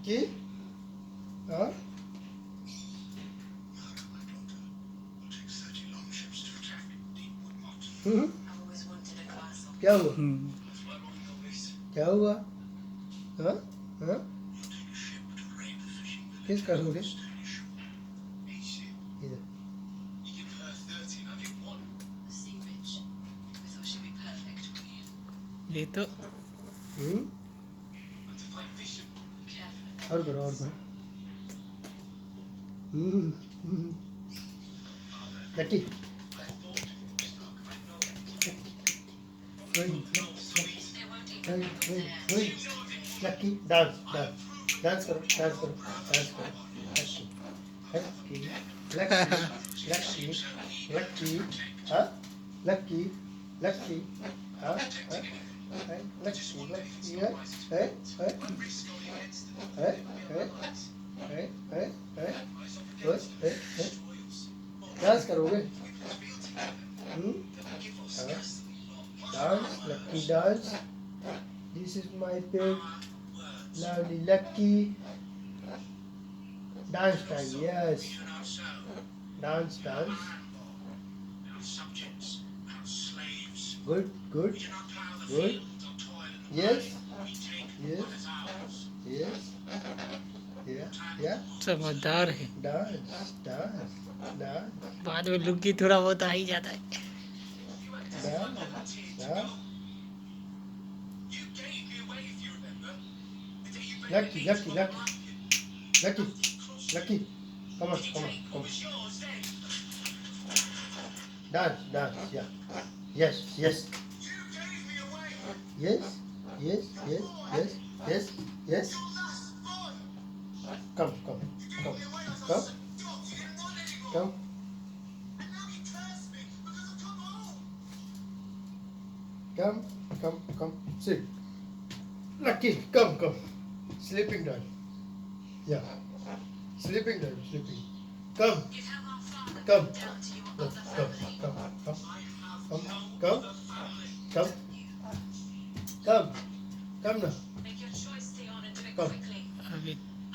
कि हाँ क्या हुआ क्या हुआ हाँ हाँ किस करोगे इधर ये तो और करो और करो लट्टी लक्की डांस डांस डांस करो डांस करो डांस करो लक्की लक्की लक्की लक्की हाँ लक्की लक्की हाँ हाँ लक्की लक्की है है डांस करोगे dance lucky dance this is my pet lovely lucky dance time yes dance dance good good good yes yes yes yeah yeah समझदार है। dance dance dance बाद में लुकी थोड़ा बहुत आ ही जाता है। dance dance lucky lucky lucky lucky lucky come on come on come on dance dance yeah yes yes yes yes yes yes yes yes come come come come come come come come sit lucky come come sleeping time yeah sleeping time sleeping come come come come come come come